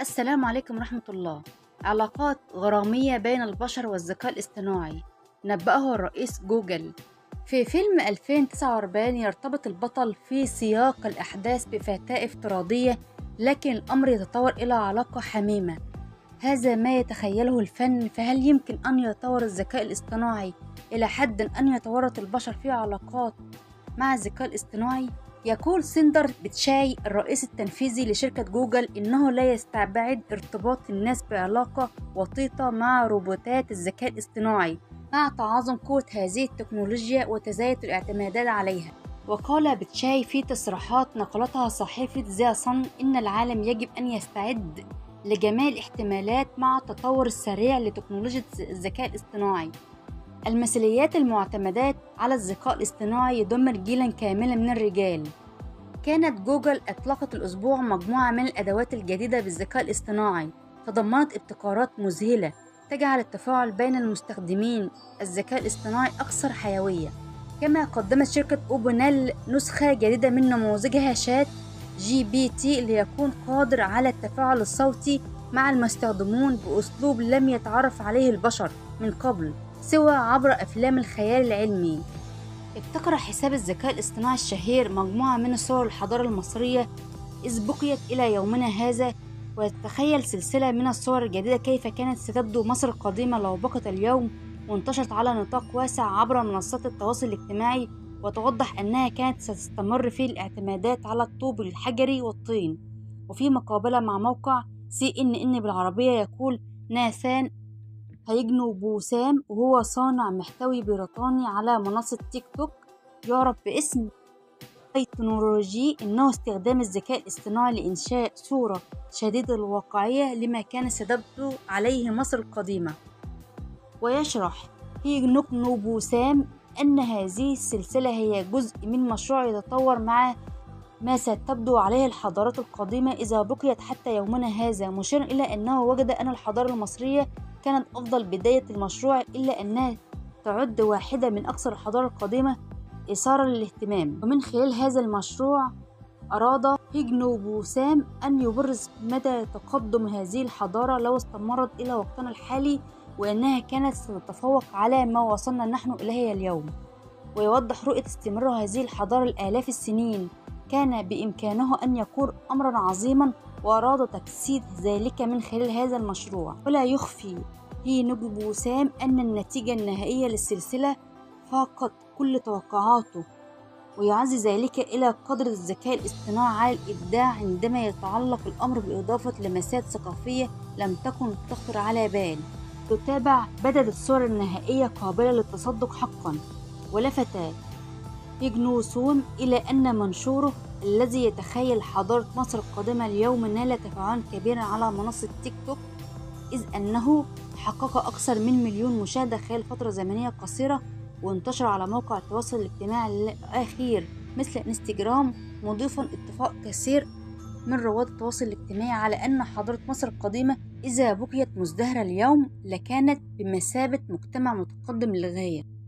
السلام عليكم ورحمة الله. علاقات غرامية بين البشر والذكاء الاصطناعي نبأه الرئيس جوجل. في فيلم 2049 يرتبط البطل في سياق الأحداث بفتاة افتراضية، لكن الأمر يتطور إلى علاقة حميمة. هذا ما يتخيله الفن، فهل يمكن أن يتطور الذكاء الاصطناعي إلى حد أن يتورط البشر في علاقات مع الذكاء الاصطناعي؟ يقول سندر بيتشاي الرئيس التنفيذي لشركة جوجل إنه لا يستبعد ارتباط الناس بعلاقة وطيدة مع روبوتات الذكاء الاصطناعي مع تعاظم قوة هذه التكنولوجيا وتزايد الاعتمادات عليها. وقال بيتشاي في تصريحات نقلتها صحيفة ذا صن إن العالم يجب أن يستعد لجميع الاحتمالات مع التطور السريع لتكنولوجيا الذكاء الاصطناعي. المثاليات المعتمدات على الذكاء الاصطناعي يدمر جيلا كاملا من الرجال. كانت جوجل أطلقت الأسبوع مجموعة من الأدوات الجديدة بالذكاء الاصطناعي تضمنت ابتكارات مذهلة تجعل التفاعل بين المستخدمين الذكاء الاصطناعي أكثر حيوية. كما قدمت شركة أوبنال نسخة جديدة من نموذجها شات جي بي تي ليكون قادر على التفاعل الصوتي مع المستخدمون بأسلوب لم يتعرف عليه البشر من قبل سوى عبر أفلام الخيال العلمي. ابتكر حساب الذكاء الاصطناعي الشهير مجموعة من صور الحضارة المصرية إذ بقيت إلى يومنا هذا، وتتخيل سلسلة من الصور الجديدة كيف كانت ستبدو مصر القديمة لو بقت اليوم، وانتشرت على نطاق واسع عبر منصات التواصل الاجتماعي، وتوضح أنها كانت ستستمر في الاعتمادات على الطوب الحجري والطين. وفي مقابلة مع موقع CNN بالعربية يقول ناثان هيجنو بوسام، وهو صانع محتوى بريطاني على منصة تيك توك يعرف باسم تكنولوجي، إنه استخدام الذكاء الاصطناعي لإنشاء صورة شديدة الواقعية لما كان ستبدو عليه مصر القديمة. ويشرح هيجنو بوسام أن هذه السلسلة هي جزء من مشروع يتطور مع ما ستبدو عليه الحضارات القديمة إذا بقيت حتى يومنا هذا، مشيرا إلى أنه وجد أن الحضارة المصرية كانت أفضل بداية المشروع، إلا أنها تعد واحدة من أكثر الحضارة القديمة إثارة للاهتمام. ومن خلال هذا المشروع أراد هيجنو بوسام أن يبرز مدى تقدم هذه الحضارة لو استمرت إلى وقتنا الحالي، وأنها كانت ستتفوق على ما وصلنا نحن إليه اليوم. ويوضح رؤية استمرار هذه الحضارة لآلاف السنين كان بإمكانه أن يكون أمرا عظيما، وأراد تجسيد ذلك من خلال هذا المشروع. ولا يخفي هيجنو بوسام أن النتيجة النهائية للسلسلة فاقت كل توقعاته، ويعزز ذلك إلى قدر الذكاء الاصطناعي على الإبداع عندما يتعلق الأمر بإضافة لمسات ثقافية لم تكن تخطر على بال. تتابع بدت الصور النهائية قابلة للتصدق حقا. ولفت هيجنو سوم إلى أن منشوره الذي يتخيل حضارة مصر القادمة اليوم نال تفاعلا كبيرا على منصة تيك توك، إذ أنه حقق أكثر من 1,000,000 مشاهدة خلال فترة زمنية قصيرة، وانتشر على موقع التواصل الاجتماعي الأخير مثل انستجرام، مضيفا اتفاق كثير من رواد التواصل الاجتماعي على أن حضارة مصر القديمة إذا بقيت مزدهرة اليوم لكانت بمثابة مجتمع متقدم للغاية.